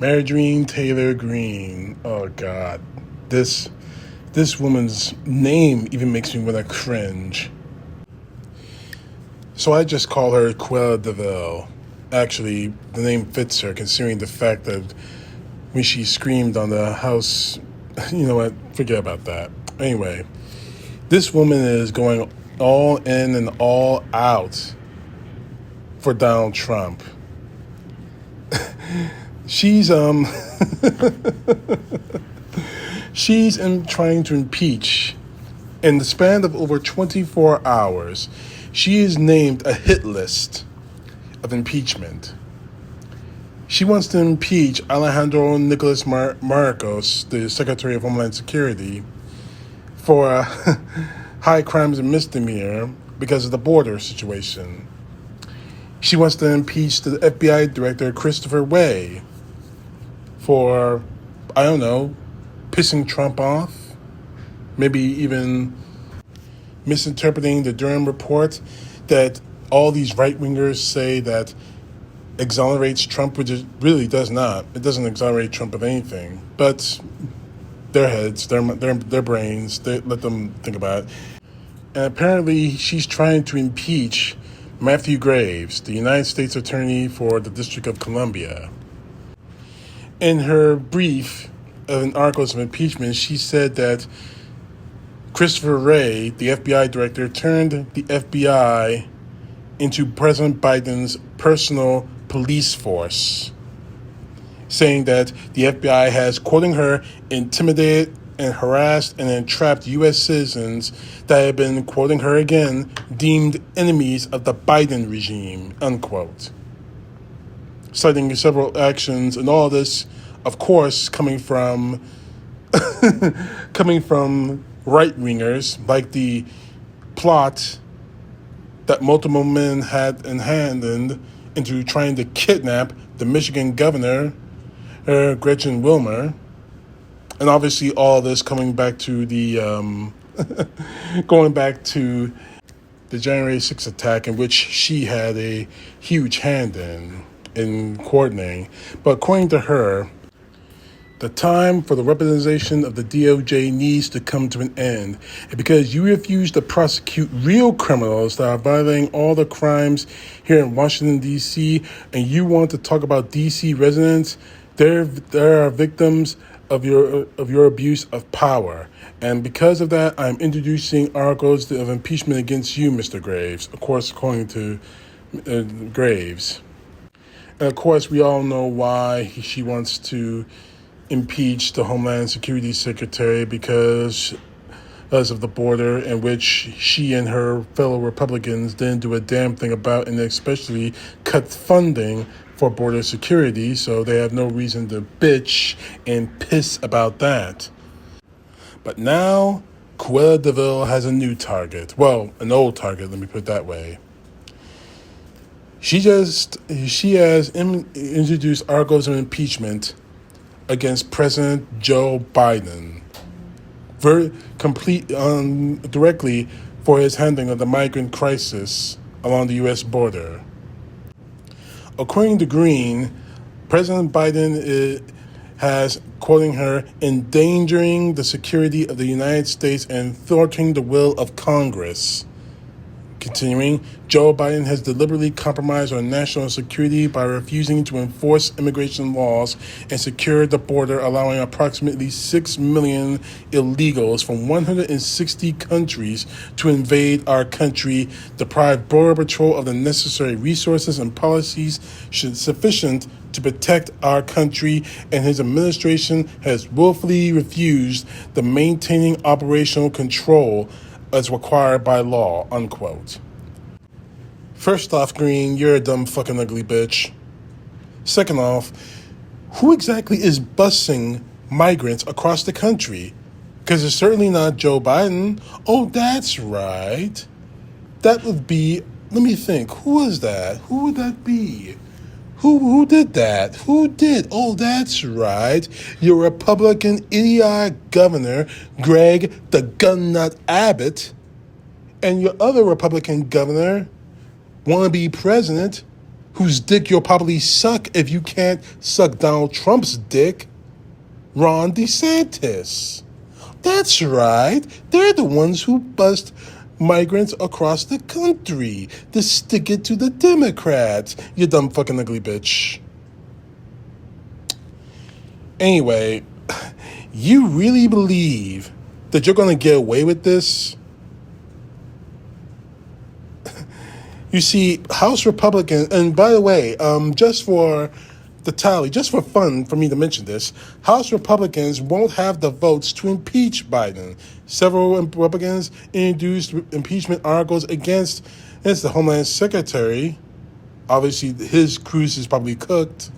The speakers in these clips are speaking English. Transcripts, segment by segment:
Marjorie Taylor Greene. Oh God, this woman's name even makes me want to cringe. So I just call her Cruella de Vil. Actually, the name fits her, considering the fact that when she screamed on the House, you know what? Forget about that. Anyway, this woman is going all in and all out for Donald Trump. She's she's trying to impeach. In the span of over 24 hours, she is named a hit list of impeachment. She wants to impeach Alejandro Nicolas Marcos, the Secretary of Homeland Security, for high crimes and misdemeanor because of the border situation. She wants to impeach the FBI Director Christopher Wray for, I don't know, pissing Trump off, maybe even misinterpreting the Durham report that all these right-wingers say that exonerates Trump, which it really does not. It doesn't exonerate Trump of anything. But their heads, their brains, they let them think about it. And apparently she's trying to impeach Matthew Graves, the United States Attorney for the District of Columbia. In her brief of articles of impeachment, she said that Christopher Wray, the FBI director, turned the FBI into President Biden's personal police force, saying that the FBI has, quoting her, intimidated and harassed and entrapped U.S. citizens that have been, quoting her again, deemed enemies of the Biden regime, unquote. Citing several actions, and all this, of course, coming from right-wingers, like the plot that multiple men had in hand into trying to kidnap the Michigan governor, Gretchen Whitmer. And obviously all of this coming back to the going back to the January 6th attack, in which she had a huge hand in coordinating. But according to her, the time for the weaponization of the DOJ needs to come to an end. And because you refuse to prosecute real criminals that are violating all the crimes here in Washington, D.C., and you want to talk about D.C. residents, there are victims of your abuse of power. And because of that, I'm introducing articles of impeachment against you, Mr. Graves, of course, according to Graves. And of course, we all know why she wants to impeach the Homeland Security Secretary, because of the border, in which she and her fellow Republicans didn't do a damn thing about, and especially cut funding for border security, so they have no reason to bitch and piss about that. But now, Cruella de Vil has a new target. Well, an old target, let me put it that way. She has introduced articles of impeachment against President Joe Biden, directly for his handling of the migrant crisis along the U.S. border. According to Greene, President Biden has, quoting her, endangering the security of the United States and thwarting the will of Congress. Continuing, Joe Biden has deliberately compromised our national security by refusing to enforce immigration laws and secure the border, allowing approximately 6 million illegals from 160 countries to invade our country, deprive Border Patrol of the necessary resources and policies sufficient to protect our country, and his administration has willfully refused the maintaining operational control as required by law, unquote. First off, Greene, you're a dumb fucking ugly bitch. Second off, who exactly is busing migrants across the country? Because it's certainly not Joe Biden. Oh, that's right. That would be, let me think, who is that? Who would that be? Who did that? Who did? Oh, that's right. Your Republican idiot governor, Greg the Gunnut Abbott, and your other Republican governor, wannabe president, whose dick you'll probably suck if you can't suck Donald Trump's dick, Ron DeSantis. That's right. They're the ones who bust migrants across the country to stick it to the Democrats. You dumb fucking ugly bitch. Anyway, you really believe that you're going to get away with this? You see, House Republicans, and by the way, just for the tally, just for fun for me to mention this, House Republicans won't have the votes to impeach Biden. Several Republicans introduced impeachment articles against the Homeland Secretary. Obviously, his cruise is probably cooked.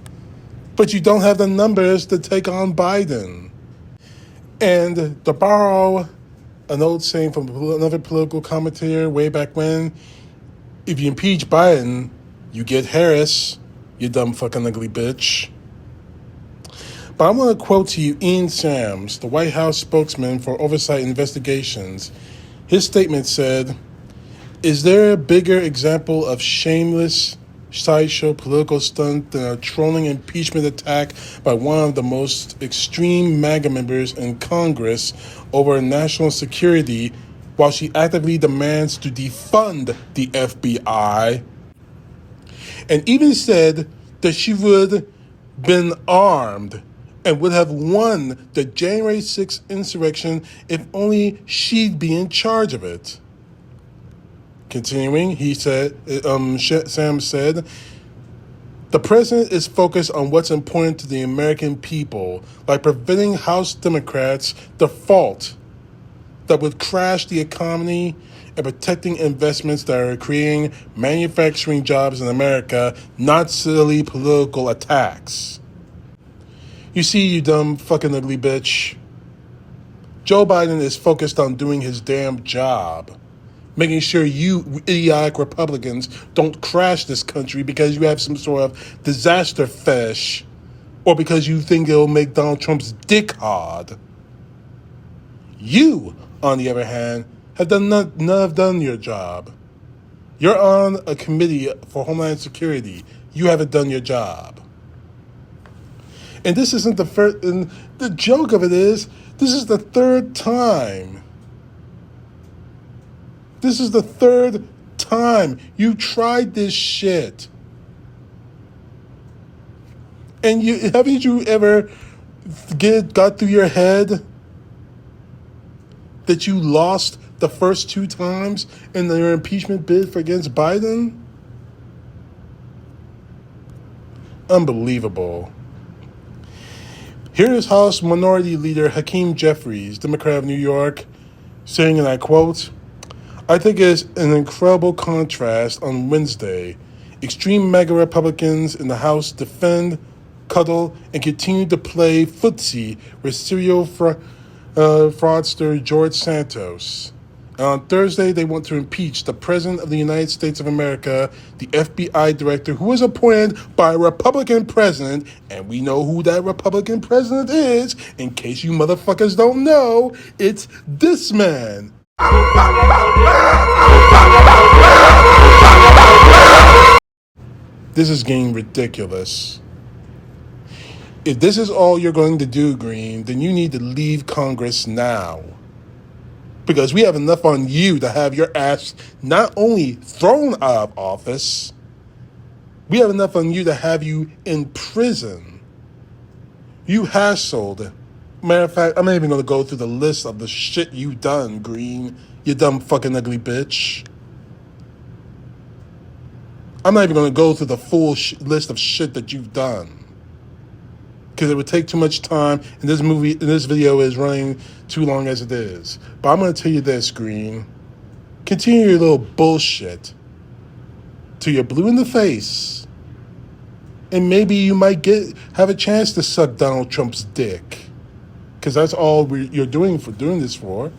But you don't have the numbers to take on Biden. And to borrow an old saying from another political commentator way back when, if you impeach Biden, you get Harris, you dumb fucking ugly bitch. But I'm going to quote to you Ian Sams, the White House spokesman for Oversight Investigations. His statement said, "Is there a bigger example of shameless sideshow political stunt than a trolling impeachment attack by one of the most extreme MAGA members in Congress over national security while she actively demands to defund the FBI, and even said that she would have been armed and would have won the January 6th insurrection if only she'd be in charge of it." Continuing, he said, Sam said, "The president is focused on what's important to the American people, like preventing House Democrats' default that would crash the economy and protecting investments that are creating manufacturing jobs in America, not silly political attacks." You see, you dumb fucking ugly bitch. Joe Biden is focused on doing his damn job, making sure you idiotic Republicans don't crash this country because you have some sort of disaster fetish or because you think it'll make Donald Trump's dick hard. You, on the other hand, have done your job. You're on a committee for Homeland Security. You haven't done your job. And this isn't the first, and the joke of it is, this is the third time. This is the third time you tried this shit. And haven't you ever got through your head that you lost the first two times in your impeachment bid against Biden? Unbelievable. Here is House Minority Leader Hakeem Jeffries, Democrat of New York, saying, and I quote, "I think it's an incredible contrast on Wednesday. Extreme MAGA Republicans in the House defend, cuddle, and continue to play footsie with serial fraudster George Santos. And on Thursday, they want to impeach the President of the United States of America, the FBI director, who was appointed by a Republican president, and we know who that Republican president is. In case you motherfuckers don't know, it's this man." This is getting ridiculous. If this is all you're going to do, Green, then you need to leave Congress now. Because we have enough on you to have your ass not only thrown out of office, we have enough on you to have you in prison. You hassled. Matter of fact, I'm not even going to go through the list of the shit you've done, Green. You dumb fucking ugly bitch. I'm not even going to go through the full list of shit that you've done, because it would take too much time, and this video is running too long as it is. But I'm going to tell you this, Green. Continue your little bullshit till you're blue in the face, and maybe you might have a chance to suck Donald Trump's dick, because that's all you're doing this for.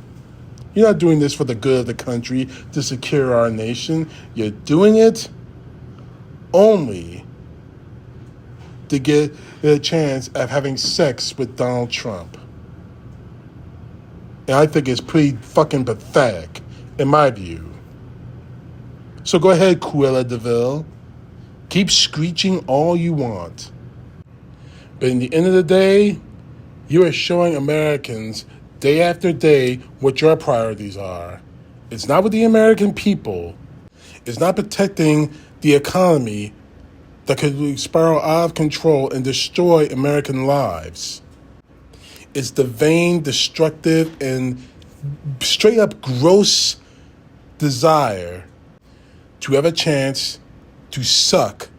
You're not doing this for the good of the country, to secure our nation. You're doing it only to get a chance of having sex with Donald Trump. And I think it's pretty fucking pathetic, in my view. So go ahead, Cruella de Vil. Keep screeching all you want. But in the end of the day, you are showing Americans day after day what your priorities are. It's not with the American people. It's not protecting the economy that could spiral out of control and destroy American lives. It's the vain, destructive, and straight up gross desire to have a chance to suck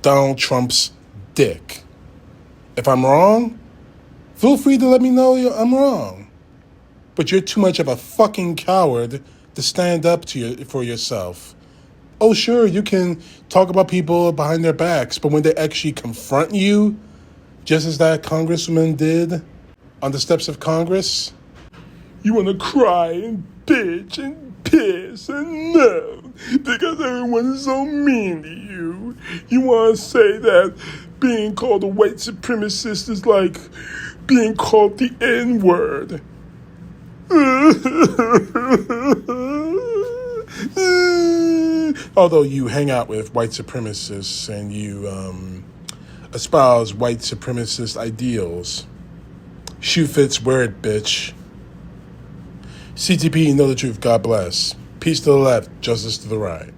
Donald Trump's dick. If I'm wrong, feel free to let me know I'm wrong. But you're too much of a fucking coward to stand up for yourself. Oh, sure, you can talk about people behind their backs, but when they actually confront you, just as that congresswoman did on the steps of Congress, you want to cry and bitch and piss and no, because everyone is so mean to you. You want to say that being called a white supremacist is like being called the N-word. Although you hang out with white supremacists and you espouse white supremacist ideals. Shoe fits, wear it, bitch. CTP, know the truth. God bless. Peace to the left, justice to the right.